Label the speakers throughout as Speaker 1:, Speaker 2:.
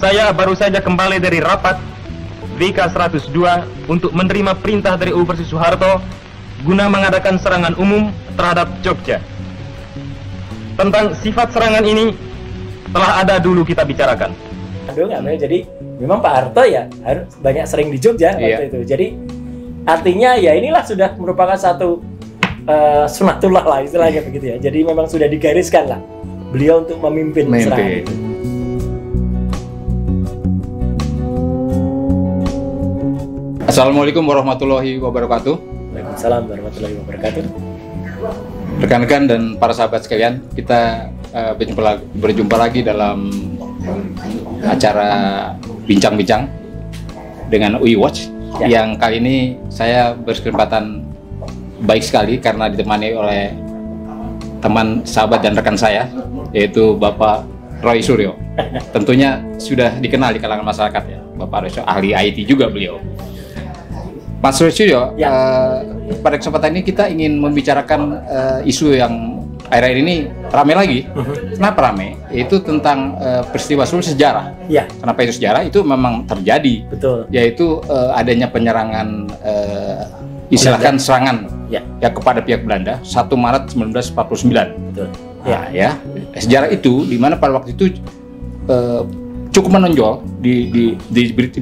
Speaker 1: Saya baru saja kembali dari rapat VK 102 untuk menerima perintah dari UU Persis Soeharto guna mengadakan serangan umum terhadap Jogja. Tentang sifat serangan ini telah ada dulu kita bicarakan.
Speaker 2: Aduh, jadi memang Pak Harto ya harus banyak sering di Jogja waktu itu. Jadi artinya ya inilah sudah merupakan satu sunatullah lah istilahnya begitu ya. Jadi memang sudah digariskan lah beliau untuk memimpin serangan itu.
Speaker 3: Assalamualaikum warahmatullahi wabarakatuh.
Speaker 2: Waalaikumsalam warahmatullahi wabarakatuh.
Speaker 3: Rekan-rekan dan para sahabat sekalian, kita berjumpa lagi dalam acara bincang-bincang dengan UI Watch. Yang kali ini saya berkesempatan baik sekali karena ditemani oleh teman, sahabat dan rekan saya, yaitu Bapak Roy Suryo. Tentunya sudah dikenal di kalangan masyarakat ya, Bapak Roy Suryo, ahli IT juga beliau. Mas Roy Suryo, pada kesempatan ini kita ingin membicarakan isu yang akhir-akhir ini ramai lagi. Kenapa ramai? Itu tentang peristiwa sejarah.
Speaker 2: Ya.
Speaker 3: Kenapa itu sejarah? Itu memang terjadi.
Speaker 2: Betul.
Speaker 3: Yaitu adanya penyerangan, istilahkan serangan ya kepada pihak Belanda 1 Maret 1949.
Speaker 2: Betul.
Speaker 3: Nah, ya. Sejarah itu di mana pada waktu itu cukup menonjol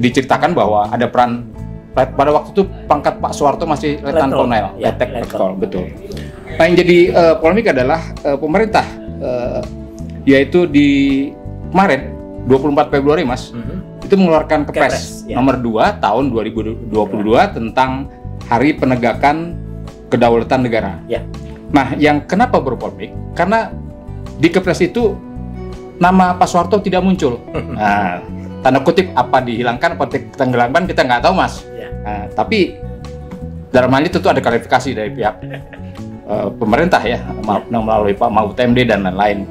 Speaker 3: diceritakan bahwa ada peran. Pada waktu itu pangkat Pak Soeharto masih Letnan Kolonel, Letkol, betul. Nah, yang jadi polemik adalah pemerintah, yaitu di kemarin 24 Februari Mas, itu mengeluarkan Kepres nomor 2 tahun 2022 tentang Hari Penegakan Kedaulatan Negara. Nah, yang kenapa berpolemik? Karena di Kepres itu nama Pak Soeharto tidak muncul. Nah, tanda kutip apa dihilangkan, apa ditenggelamkan kita nggak tahu Mas. Nah, tapi dalam hal ini tentu ada klarifikasi dari pihak pemerintah ya, melalui Pak Mahfud MD dan lain-lain.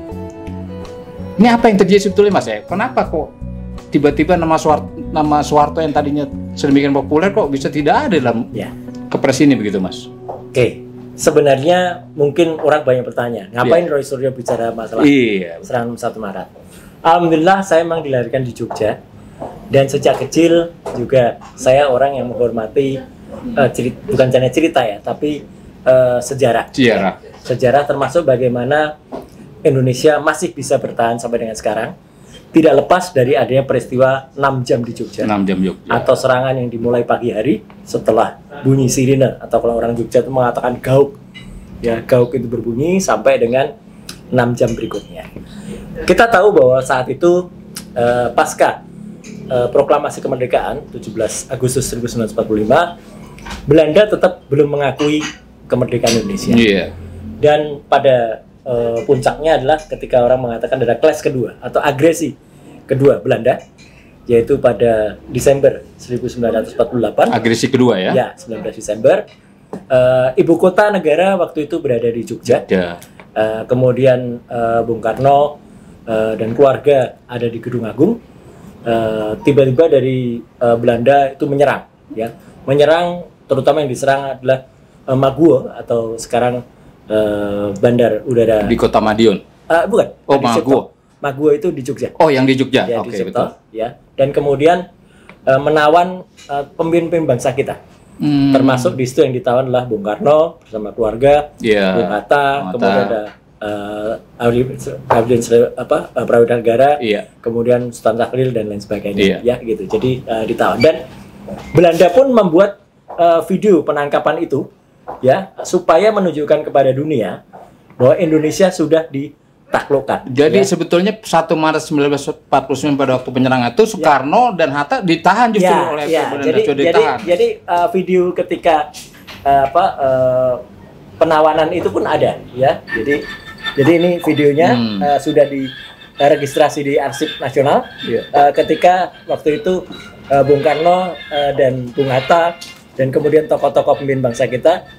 Speaker 3: Ini apa yang terjadi sebetulnya Mas ya? Kenapa kok tiba-tiba nama Soeharto yang tadinya sedemikian populer kok bisa tidak ada dalam Kepres ini begitu Mas?
Speaker 2: Oke, sebenarnya mungkin orang banyak bertanya, ngapain Roy Suryo bicara masalah serangan 1 Maret? Alhamdulillah saya memang dilahirkan di Jogja. Dan sejak kecil juga saya orang yang menghormati bukan hanya cerita ya, tapi sejarah. Sejarah termasuk bagaimana Indonesia masih bisa bertahan sampai dengan sekarang. Tidak lepas dari adanya peristiwa 6 jam di Jogja.
Speaker 3: 6 jam Jogja.
Speaker 2: Atau serangan yang dimulai pagi hari setelah bunyi sirine, atau kalau orang Jogja itu mengatakan gauk. Ya, gauk itu berbunyi sampai dengan 6 jam berikutnya. Kita tahu bahwa saat itu pasca proklamasi kemerdekaan 17 Agustus 1945, Belanda tetap belum mengakui kemerdekaan Indonesia. Dan pada puncaknya adalah ketika orang mengatakan ada clash kedua atau agresi kedua Belanda, yaitu pada Desember 1948.
Speaker 3: Agresi kedua ya?
Speaker 2: Ya, 19 Desember. Ibu kota negara waktu itu berada di Jogja. Kemudian Bung Karno dan keluarga ada di Gedung Agung. Tiba-tiba dari Belanda itu menyerang, terutama yang diserang adalah Maguwo atau sekarang bandar udara
Speaker 3: di Kota Madiun.
Speaker 2: Bukan.
Speaker 3: Maguwo.
Speaker 2: Maguwo itu di Jogja.
Speaker 3: Oh, yang di Jogja.
Speaker 2: Ya, di betul. Ya. Dan kemudian menawan pemimpin bangsa kita. Termasuk di situ yang ditawan adalah Bung Karno bersama keluarga, Bung Hatta, kemudian ada Prawira Negara, kemudian Sultan Syahrir dan lain sebagainya, ya gitu. Jadi ditawan, dan Belanda pun membuat video penangkapan itu, ya, supaya menunjukkan kepada dunia bahwa Indonesia sudah ditaklukkan.
Speaker 3: Jadi sebetulnya 1 Maret 1949 pada waktu penyerangan itu Soekarno dan Hatta ditahan justru oleh Belanda.
Speaker 2: Jadi video ketika penawanan itu pun ada, ya. Jadi ini videonya sudah diregistrasi di Arsip Nasional. Ketika waktu itu Bung Karno dan Bung Hatta dan kemudian tokoh-tokoh pemimpin bangsa kita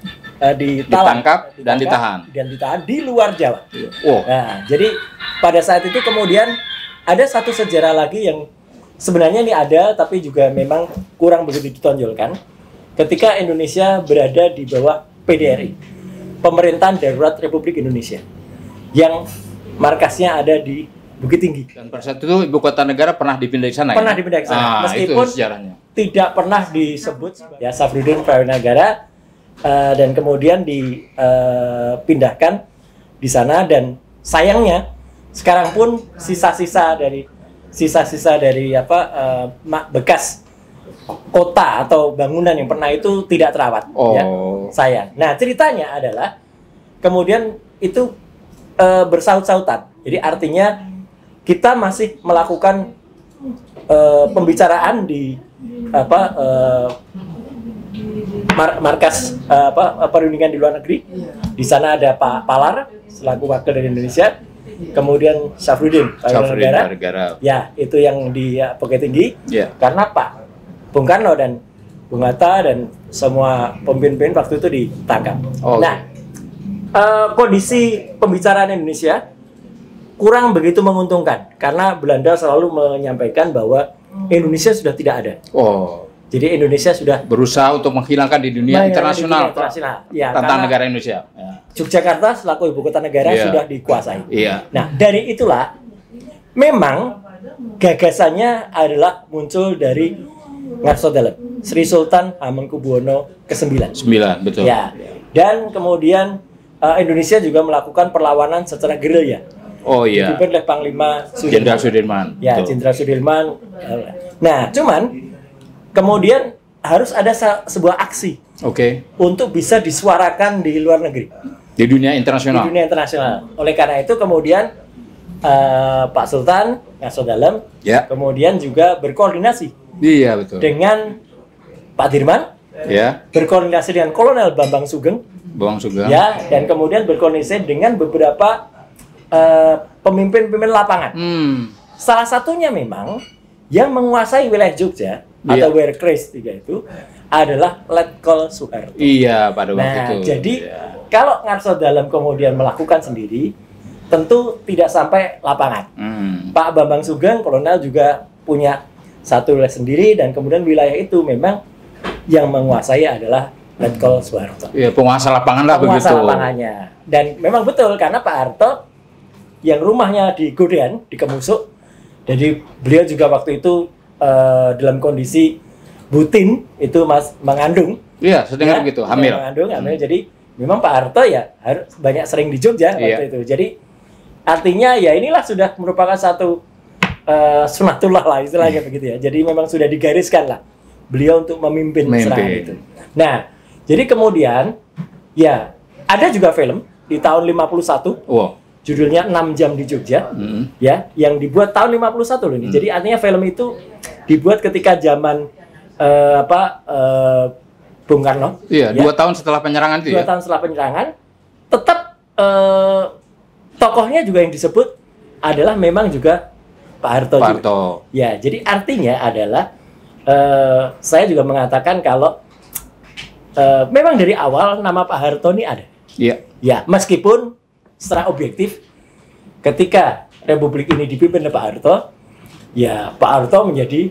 Speaker 3: ditangkap dan ditahan
Speaker 2: di luar Jawa. Nah, jadi pada saat itu kemudian ada satu sejarah lagi yang sebenarnya ini ada tapi juga memang kurang begitu ditonjolkan. Ketika Indonesia berada di bawah PDRI, Pemerintahan Darurat Republik Indonesia, yang markasnya ada di Bukit Tinggi.
Speaker 3: Dan pada saat itu ibu kota negara pernah dipindah di sana.
Speaker 2: Pernah
Speaker 3: ya?
Speaker 2: dipindah ke sana,
Speaker 3: Meskipun
Speaker 2: meskipun
Speaker 3: sejarahnya.
Speaker 2: tidak pernah disebut ya Safruddin Prawijaya dan kemudian dipindahkan di sana, dan sayangnya sekarang pun sisa-sisa dari bekas kota atau bangunan yang pernah itu tidak terawat. Ya, sayang. Nah, ceritanya adalah kemudian itu bersaut-sautan. Jadi artinya kita masih melakukan pembicaraan di markas perundingan di luar negeri. Di sana ada Pak Palar selaku wakil dari Indonesia, kemudian Safruddin negara. Ya, itu yang di Bukit Tinggi.
Speaker 3: Yeah.
Speaker 2: Karena Pak Bung Karno dan Bung Hatta dan semua pemimpin waktu itu ditangkap. Nah, kondisi pembicaraan Indonesia kurang begitu menguntungkan karena Belanda selalu menyampaikan bahwa Indonesia sudah tidak ada. Jadi Indonesia sudah
Speaker 3: berusaha untuk menghilangkan di dunia internasional
Speaker 2: ya,
Speaker 3: tentang negara Indonesia. Ya.
Speaker 2: Yogyakarta selaku ibu kota negara sudah dikuasai.
Speaker 3: Iya.
Speaker 2: Nah, dari itulah memang gagasannya adalah muncul dari Ngarsodalam, Sri Sultan Hamengkubuwono ke-9.
Speaker 3: 9, betul.
Speaker 2: Ya. Dan kemudian Indonesia juga melakukan perlawanan secara gerilya. Dipimpin oleh Panglima
Speaker 3: Jenderal Sudirman.
Speaker 2: Ya, Jenderal Sudirman. Nah, cuman kemudian harus ada sebuah aksi. Untuk bisa disuarakan di luar negeri.
Speaker 3: Di dunia internasional.
Speaker 2: Di dunia internasional. Oleh karena itu kemudian Pak Sultan Ngarsodalam kemudian juga berkoordinasi.
Speaker 3: Iya, betul.
Speaker 2: Dengan Pak Dirman.
Speaker 3: Ya.
Speaker 2: Berkoordinasi dengan Kolonel Bambang Sugeng. Ya, dan kemudian berkoordinasi dengan beberapa pemimpin-pemimpin lapangan. Salah satunya memang yang menguasai wilayah Jogja atau Werekris 3 itu adalah Letkol Soeharto.
Speaker 3: Iya, pada waktu itu.
Speaker 2: Jadi kalau Ngarsodalam kemudian melakukan sendiri, tentu tidak sampai lapangan. Pak Bambang Sugeng, kolonel juga punya satu wilayah sendiri, dan kemudian wilayah itu memang yang menguasai adalah Letkol Soeharto.
Speaker 3: Iya, penguasa lapangan lah begitu.
Speaker 2: Penguasa lapangannya. Dan memang betul karena Pak Harto yang rumahnya di Godean, di Kemusuk, jadi beliau juga waktu itu dalam kondisi butin itu mengandung.
Speaker 3: Iya, sedengar begitu, hamil.
Speaker 2: Hamil. Jadi memang Pak Harto ya harus banyak sering di Jogja waktu itu. Jadi artinya ya inilah sudah merupakan satu sunatullah lah istilahnya begitu ya. Jadi memang sudah digariskan lah beliau untuk memimpin serangan itu. Nah, jadi kemudian ya ada juga film di tahun 51. Judulnya 6 Jam di Jogja. Ya, yang dibuat tahun 51 loh ini. Jadi artinya film itu dibuat ketika zaman Bung Karno.
Speaker 3: Iya, 2 tahun setelah penyerangan itu
Speaker 2: 2 tahun setelah penyerangan. Tetap tokohnya juga yang disebut adalah memang juga Pak Harto. Ya, jadi artinya adalah saya juga mengatakan kalau memang dari awal nama Pak Harto ini ada.
Speaker 3: Iya.
Speaker 2: Ya, meskipun secara objektif ketika Republik ini dipimpin oleh Pak Harto, ya Pak Harto menjadi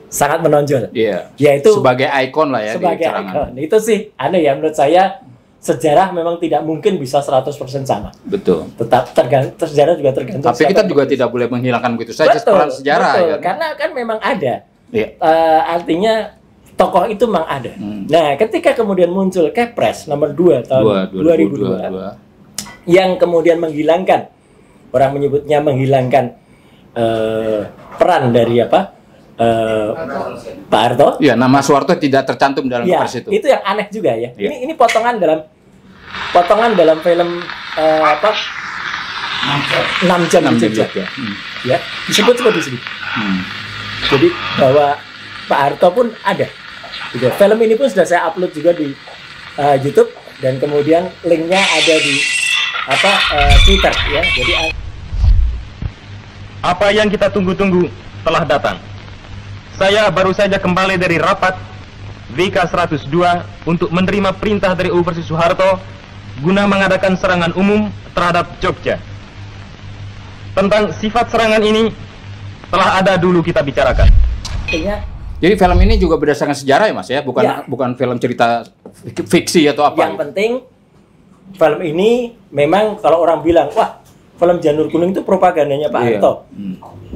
Speaker 2: sangat menonjol.
Speaker 3: Iya.
Speaker 2: Yaitu
Speaker 3: sebagai ikon lah ya.
Speaker 2: Sebagai ikon. Itu sih aneh ya menurut saya. Sejarah memang tidak mungkin bisa 100% sama.
Speaker 3: Betul.
Speaker 2: Tetap sejarah juga tergantung.
Speaker 3: Tapi kita juga tidak boleh menghilangkan begitu saja peran sejarah.
Speaker 2: Betul.
Speaker 3: Ya.
Speaker 2: Karena kan memang ada.
Speaker 3: Iya.
Speaker 2: Artinya tokoh itu memang ada. Nah, ketika kemudian muncul Kepres nomor 2 tahun 2002 yang kemudian menghilangkan, orang menyebutnya menghilangkan peran dari Pak Harto.
Speaker 3: Iya, nama Soeharto tidak tercantum dalam Kepres itu.
Speaker 2: Itu yang aneh juga ya. Ini potongan dalam film 6 Jam di Jogja. Ya, disebut di sini. Jadi bahwa Pak Harto pun ada. Gitu. Film ini pun sudah saya upload juga di YouTube dan kemudian linknya ada di Twitter ya. Jadi
Speaker 1: apa yang kita tunggu-tunggu telah datang. Saya baru saja kembali dari rapat VK 102 untuk menerima perintah dari Operasi Soeharto guna mengadakan serangan umum terhadap Jogja. Tentang sifat serangan ini telah ada dulu kita bicarakan.
Speaker 3: Jadi film ini juga berdasarkan sejarah ya Mas ya, bukan film cerita fiksi atau apa.
Speaker 2: Yang penting film ini memang kalau orang bilang wah film Janur Kuning itu propagandanya Pak
Speaker 3: Iya.
Speaker 2: Harto.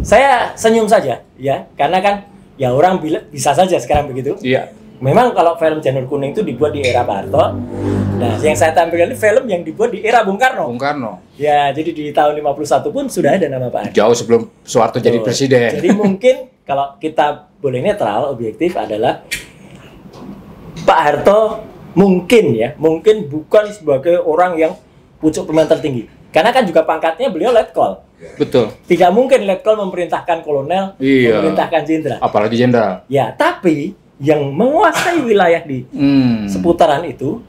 Speaker 2: Saya senyum saja ya, karena kan ya orang bisa saja sekarang begitu.
Speaker 3: Iya.
Speaker 2: Memang kalau film Janur Kuning itu dibuat di era Pak Harto. Nah, yang saya tampilkan ini film yang dibuat di era Bung Karno.
Speaker 3: Bung Karno.
Speaker 2: Ya, jadi di tahun 51 pun sudah ada nama Pak Harto.
Speaker 3: Jauh sebelum Soeharto jadi
Speaker 2: Betul.
Speaker 3: presiden.
Speaker 2: Jadi mungkin kalau kita boleh netral, objektif adalah Pak Harto mungkin bukan sebagai orang yang pucuk pimpinan tertinggi. Karena kan juga pangkatnya beliau letkol.
Speaker 3: Betul.
Speaker 2: Tidak mungkin letkol memerintahkan kolonel,
Speaker 3: Iya.
Speaker 2: memerintahkan jenderal.
Speaker 3: Apalagi jenderal.
Speaker 2: Ya, tapi yang menguasai wilayah di seputaran itu,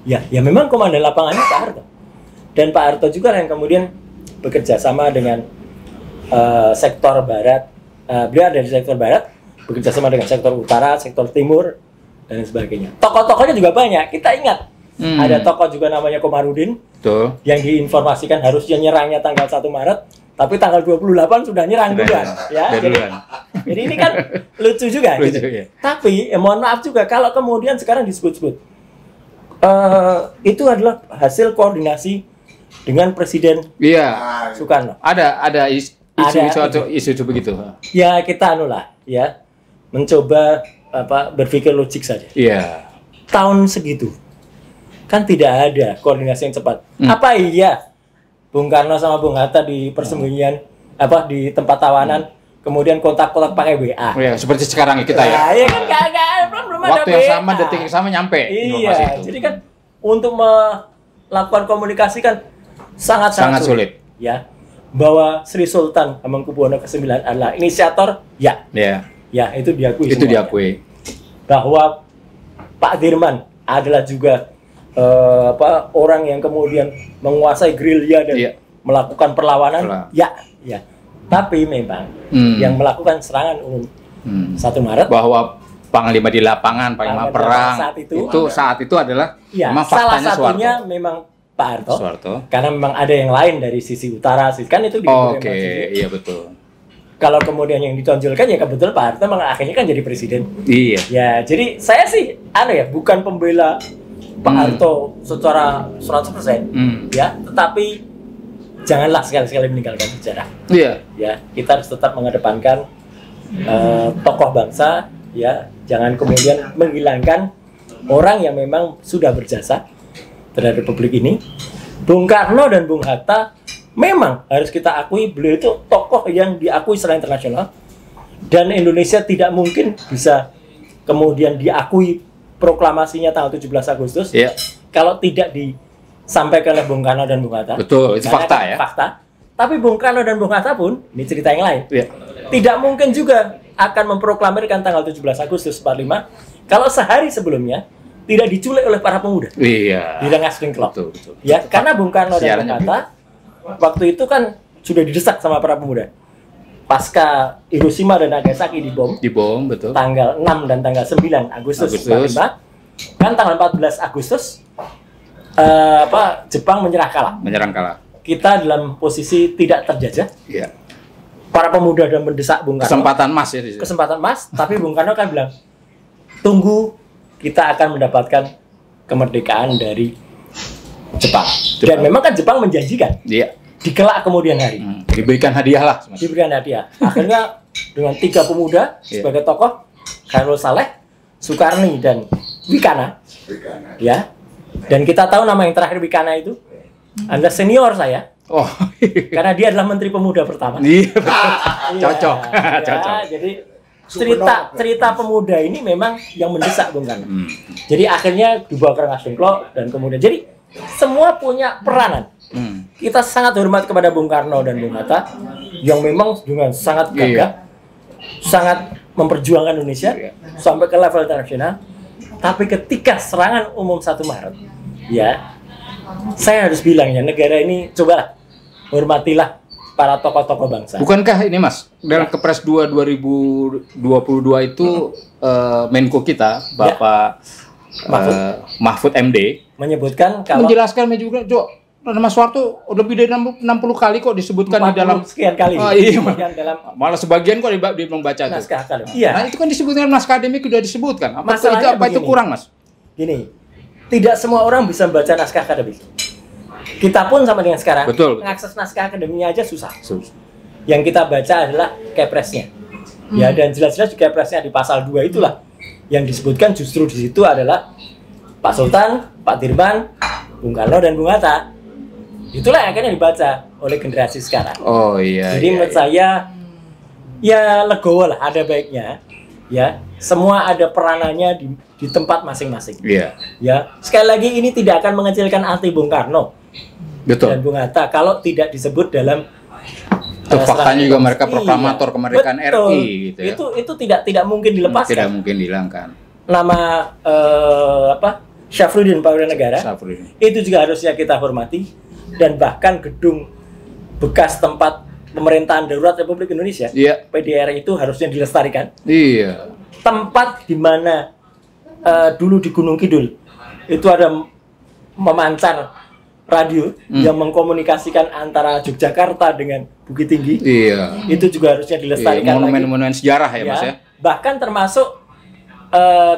Speaker 2: ya memang komandan lapangannya Pak Harto. Dan Pak Harto juga yang kemudian bekerja sama dengan sektor barat. Beliau ada di sektor barat, bekerja sama dengan sektor utara, sektor timur, dan sebagainya. Tokoh-tokohnya juga banyak. Kita ingat, ada tokoh juga namanya Komarudin,
Speaker 3: Betul.
Speaker 2: yang diinformasikan harusnya nyerangnya tanggal 1 Maret, tapi tanggal 28 sudah nyerang duluan. Ya, jadi ini kan lucu juga.
Speaker 3: Lucu,
Speaker 2: gitu.
Speaker 3: ya.
Speaker 2: Tapi mohon maaf juga kalau kemudian sekarang disebut-sebut itu adalah hasil koordinasi dengan Presiden
Speaker 3: Iya.
Speaker 2: Soekarno.
Speaker 3: Ada
Speaker 2: Ada.
Speaker 3: isu begitu.
Speaker 2: Ya kita ya mencoba berpikir logik saja.
Speaker 3: Iya.
Speaker 2: Tahun segitu kan tidak ada koordinasi yang cepat. Apa iya Bung Karno sama Bung Hatta di persembunyian di tempat tawanan kemudian kontak-kontak pakai WA.
Speaker 3: Oh ya, seperti sekarang kita ya.
Speaker 2: Ya kan belum ada
Speaker 3: Waktu yang sama,
Speaker 2: WA.
Speaker 3: detik yang sama nyampe informasi
Speaker 2: Iya,
Speaker 3: itu.
Speaker 2: jadi kan untuk melakukan komunikasi kan sangat
Speaker 3: sulit.
Speaker 2: Ya, bahwa Sri Sultan Hamengkubuwono ke-9 adalah inisiator, ya itu diakui.
Speaker 3: Itu
Speaker 2: semuanya.
Speaker 3: diakui.
Speaker 2: Bahwa Pak Dirman adalah juga orang yang kemudian menguasai gerilya dan
Speaker 3: Iya.
Speaker 2: melakukan perlawanan. Ya. Tapi memang yang melakukan serangan umum 1 Maret
Speaker 3: Bahwa Panglima di lapangan, Panglima perang saat itu adalah
Speaker 2: ya,
Speaker 3: memang
Speaker 2: salah
Speaker 3: faktanya
Speaker 2: satunya
Speaker 3: Soeharto.
Speaker 2: memang Pak Harto.
Speaker 3: Soeharto.
Speaker 2: Karena memang ada yang lain dari sisi utara, kan itu
Speaker 3: Oke, iya betul.
Speaker 2: Kalau kemudian yang ditonjolkan ya kebetulan Pak Harto memang akhirnya kan jadi presiden.
Speaker 3: Iya.
Speaker 2: Ya, jadi saya sih bukan pembela Pak Harto secara 100%. Ya, tetapi janganlah sekali-sekali meninggalkan sejarah.
Speaker 3: Iya.
Speaker 2: Ya, kita harus tetap mengedepankan tokoh bangsa, ya, jangan kemudian menghilangkan orang yang memang sudah berjasa terhadap republik ini. Bung Karno dan Bung Hatta memang harus kita akui beliau itu tokoh yang diakui secara internasional dan Indonesia tidak mungkin bisa kemudian diakui proklamasinya tanggal 17 Agustus kalau tidak disampaikan oleh Bung Karno dan Bung Hatta.
Speaker 3: Betul, itu fakta ya.
Speaker 2: Fakta. Tapi Bung Karno dan Bung Hatta pun, ini cerita yang lain.
Speaker 3: Iya.
Speaker 2: Tidak mungkin juga akan memproklamirkan tanggal 17 Agustus 45 kalau sehari sebelumnya tidak diculik oleh para pemuda.
Speaker 3: Iya.
Speaker 2: Di Rengas Dengklok.
Speaker 3: Betul.
Speaker 2: Ya, karena Bung Karno dan
Speaker 3: Siarannya
Speaker 2: Bung Hatta waktu itu kan sudah didesak sama para pemuda. Pasca Hiroshima dan Nagasaki dibom,
Speaker 3: Betul.
Speaker 2: tanggal 6 dan tanggal 9 Agustus 45, kan tanggal 14 Agustus Jepang menyerang kalah. Kita dalam posisi tidak terjajah.
Speaker 3: Iya.
Speaker 2: Para pemuda dan mendesak Bung Karno.
Speaker 3: Kesempatan emas ya di situ.
Speaker 2: Kesempatan emas, tapi Bung Karno kan bilang, tunggu, kita akan mendapatkan kemerdekaan dari Jepang. Dan memang kan Jepang menjanjikan.
Speaker 3: Iya.
Speaker 2: Dikelak kemudian hari.
Speaker 3: Diberikan hadiah lah.
Speaker 2: Diberikan hadiah. Akhirnya dengan 3 pemuda sebagai tokoh, Khairul Saleh, Soekarni, dan Wikana. Ya. Dan kita tahu nama yang terakhir Wikana itu adalah senior saya.
Speaker 3: Oh.
Speaker 2: Karena dia adalah Menteri Pemuda pertama.
Speaker 3: Iya. Cocok.
Speaker 2: Ya,
Speaker 3: Cocok.
Speaker 2: jadi cerita pemuda ini memang yang mendesak Bung Karno. Jadi akhirnya dibawa ke Rengas Dengklok dan kemudian jadi semua punya peranan. Kita sangat hormat kepada Bung Karno dan Bung Hatta yang memang dengan sangat gagah, sangat memperjuangkan Indonesia sampai ke level internasional. Tapi ketika serangan umum 1 Maret, ya, saya harus bilang ya, negara ini cobalah hormatilah para tokoh-tokoh bangsa.
Speaker 3: Bukankah ini Mas, dalam Kepres 2 2022 itu Menko kita, Bapak Mahfud MD,
Speaker 2: menyebutkan kalau
Speaker 3: menjelaskan juga, Mas Soeharto lebih dari 60 kali kok disebutkan di dalam
Speaker 2: sekian kali.
Speaker 3: Oh, iya.
Speaker 2: Disebutkan dalam
Speaker 3: malah sebagian kok dia membaca itu.
Speaker 2: naskah akademik. Iya.
Speaker 3: Nah, itu kan disebutkan naskah akademik sudah disebutkan.
Speaker 2: Masalahnya
Speaker 3: Apa itu
Speaker 2: begini.
Speaker 3: kurang, Mas?
Speaker 2: Gini, tidak semua orang bisa membaca naskah akademik. Kita pun sama dengan sekarang,
Speaker 3: Betul.
Speaker 2: mengakses naskah akademinya aja susah. Yang kita baca adalah kepresnya. Ya, dan jelas-jelas di kepresnya di pasal 2 itulah yang disebutkan justru di situ adalah Pak Sultan, Pak Dirman, Bung Karno dan Bung Hatta. Itulah yang akhirnya dibaca oleh generasi sekarang.
Speaker 3: Oh iya.
Speaker 2: Jadi menurut saya ya legowo lah, ada baiknya. Ya, semua ada peranannya di tempat masing-masing.
Speaker 3: Iya.
Speaker 2: Ya, sekali lagi ini tidak akan mengecilkan arti Bung Karno
Speaker 3: Betul.
Speaker 2: dan Bung Hatta kalau tidak disebut dalam
Speaker 3: Faktanya juga mereka
Speaker 2: iya,
Speaker 3: proklamator kemerdekaan
Speaker 2: betul.
Speaker 3: RI gitu ya.
Speaker 2: Itu tidak mungkin dilepaskan.
Speaker 3: Tidak mungkin dihilangkan.
Speaker 2: Nama Syafruddin Pramudia Negara
Speaker 3: Syafruddin.
Speaker 2: itu juga harusnya kita hormati, dan bahkan gedung bekas tempat pemerintahan darurat Republik Indonesia
Speaker 3: Iya.
Speaker 2: PDR itu harusnya dilestarikan.
Speaker 3: Iya.
Speaker 2: Tempat di mana dulu di Gunung Kidul itu ada memancar radio yang mengkomunikasikan antara Yogyakarta dengan Bukit Tinggi.
Speaker 3: Iya.
Speaker 2: Itu juga harusnya dilestarikan lagi.
Speaker 3: Monumen-monumen sejarah ya, Mas ya.
Speaker 2: Bahkan termasuk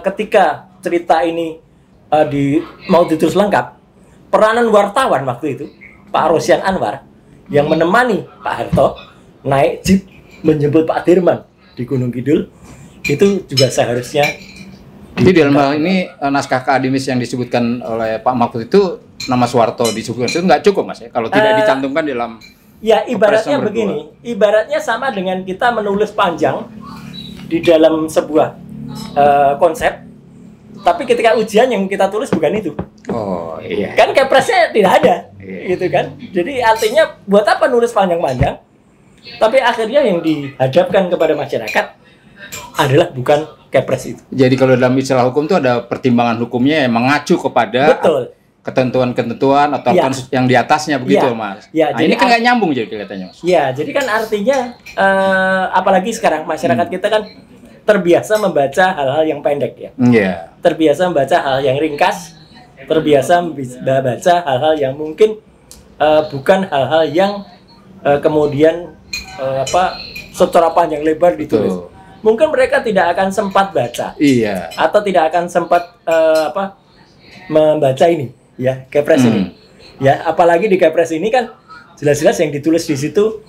Speaker 2: ketika cerita ini mau ditulis lengkap, peranan wartawan waktu itu Pak Rosyan Anwar yang menemani Pak Harto naik jeep menjemput Pak Dirman di Gunung Kidul, itu juga seharusnya.
Speaker 3: Jadi dalam hal ini naskah akademis yang disebutkan oleh Pak Mahfud itu nama Soeharto disebutkan itu nggak cukup, Mas ya, kalau tidak dicantumkan dalam.
Speaker 2: Ya, ibaratnya
Speaker 3: nomor
Speaker 2: begini, ibaratnya sama dengan kita menulis panjang di dalam sebuah konsep, tapi ketika ujian yang kita tulis bukan itu.
Speaker 3: Oh iya.
Speaker 2: Kan kepresnya tidak ada,
Speaker 3: Iya.
Speaker 2: gitu kan? Jadi artinya buat apa nulis panjang-panjang? Tapi akhirnya yang dihadapkan kepada masyarakat adalah bukan kepres itu.
Speaker 3: Jadi kalau dalam istilah hukum itu ada pertimbangan hukumnya yang mengacu kepada
Speaker 2: Betul.
Speaker 3: ketentuan-ketentuan atau
Speaker 2: Ya.
Speaker 3: yang di atasnya begitu,
Speaker 2: Ya.
Speaker 3: Mas.
Speaker 2: Ya,
Speaker 3: Nah,
Speaker 2: jadi
Speaker 3: ini kan nggak nyambung jadi kelihatannya, Mas.
Speaker 2: Ya, jadi kan artinya apalagi sekarang masyarakat kita kan terbiasa membaca hal-hal yang pendek ya.
Speaker 3: Iya.
Speaker 2: Terbiasa membaca hal yang ringkas, terbiasa membaca hal-hal yang mungkin bukan hal-hal yang kemudian secara panjang lebar ditulis.
Speaker 3: Betul.
Speaker 2: Mungkin mereka tidak akan sempat baca
Speaker 3: Iya.
Speaker 2: atau tidak akan sempat membaca ini, ya, kepres ini. Ya, apalagi di kepres ini kan jelas-jelas yang ditulis di situ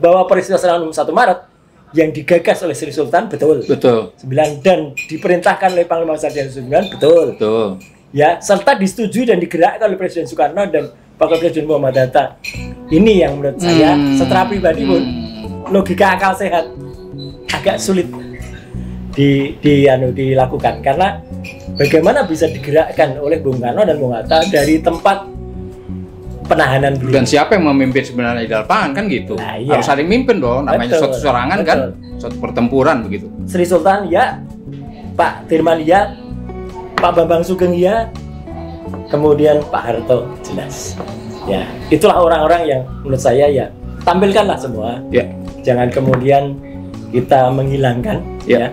Speaker 2: bahwa peristiwa serangan umum 1 Maret yang digagas oleh Sri Sultan betul.
Speaker 3: Betul.
Speaker 2: 9 dan diperintahkan oleh Panglima Sarjana Sudirman betul.
Speaker 3: Betul.
Speaker 2: Ya, serta disetujui dan digerakkan oleh Presiden Soekarno dan Wakil Presiden Muhammad Hatta. Ini yang menurut saya secara pribadi pun logika akal sehat agak sulit dilakukan, karena bagaimana bisa digerakkan oleh Bung Karno dan Bung Hatta dari tempat penahanan beliau.
Speaker 3: Dan siapa yang memimpin sebenarnya di lapangan kan gitu.
Speaker 2: Nah, iya.
Speaker 3: Harus saling mimpin dong, namanya
Speaker 2: Betul,
Speaker 3: suatu serangan
Speaker 2: betul.
Speaker 3: kan, suatu pertempuran begitu.
Speaker 2: Sri Sultan ya, Pak Dirman ya, Pak Bambang Sugeng ya, kemudian Pak Harto jelas. Ya, itulah orang-orang yang menurut saya ya tampilkanlah semua.
Speaker 3: Ya.
Speaker 2: Jangan kemudian kita menghilangkan,
Speaker 3: Ya.
Speaker 2: ya.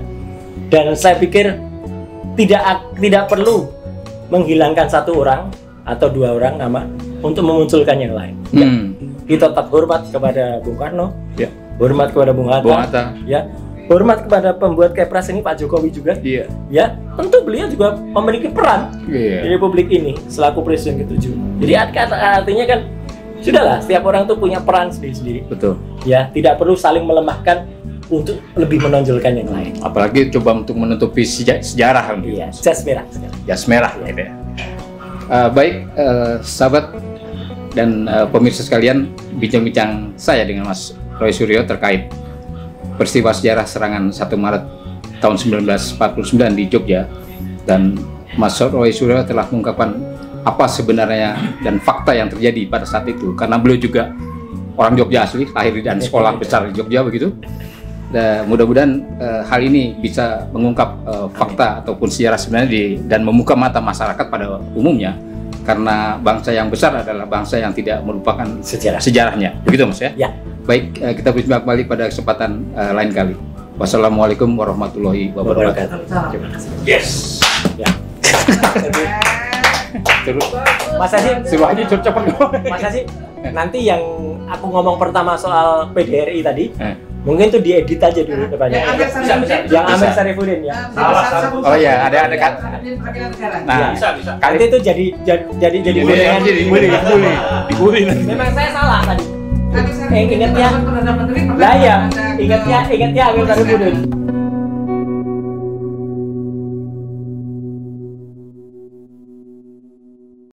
Speaker 2: Dan saya pikir tidak perlu menghilangkan 1 orang atau 2 orang nama untuk memunculkan yang lain. Ya. Kita tetap hormat kepada Bung Karno,
Speaker 3: Ya.
Speaker 2: hormat kepada Bung Hatta,
Speaker 3: Bung Hatta.
Speaker 2: ya, hormat kepada pembuat kepres ini Pak Jokowi juga.
Speaker 3: Iya.
Speaker 2: Ya, tentu beliau juga memiliki peran di
Speaker 3: Iya.
Speaker 2: Republik ini selaku Presiden ke-7. Jadi artinya kan sudahlah, setiap orang tuh punya peran sendiri-sendiri.
Speaker 3: Betul.
Speaker 2: Ya, tidak perlu saling melemahkan untuk lebih menonjolkan yang lain.
Speaker 3: Apalagi coba untuk menutupi sejarah kan.
Speaker 2: Iya, jas merah sekali.
Speaker 3: Jas merah gitu ya. Baik, sahabat dan pemirsa sekalian, bincang-bincang saya dengan Mas Roy Suryo terkait peristiwa sejarah serangan 1 Maret tahun 1949 di Jogja, dan Mas Roy Suryo telah mengungkapkan apa sebenarnya dan fakta yang terjadi pada saat itu, karena beliau juga orang Jogja asli, lahir dan sekolah besar di Jogja begitu. Dan mudah-mudahan hal ini bisa mengungkap fakta ataupun sejarah sebenarnya dan membuka mata masyarakat pada umumnya, karena bangsa yang besar adalah bangsa yang tidak melupakan sejarahnya, begitu Mas ya?
Speaker 2: Ya.
Speaker 3: Baik, kita berjumpa kembali pada kesempatan lain kali. Wassalamualaikum warahmatullahi wabarakatuh.
Speaker 2: Terima kasih.
Speaker 3: Yes.
Speaker 2: Ya.
Speaker 3: Terus
Speaker 2: Mas Haji,
Speaker 3: suruh aja cepet.
Speaker 2: Mas Haji, nanti yang aku ngomong pertama soal PDRI tadi, Mungkin tuh diedit aja dulu depannya. Yang Amir Sarifudin ya.
Speaker 3: Oh iya, ada kan. Nah,
Speaker 2: Bisa. Nanti itu jadi
Speaker 3: dibully nanti.
Speaker 2: Memang saya salah tadi. Ingatnya Amir Sarifudin.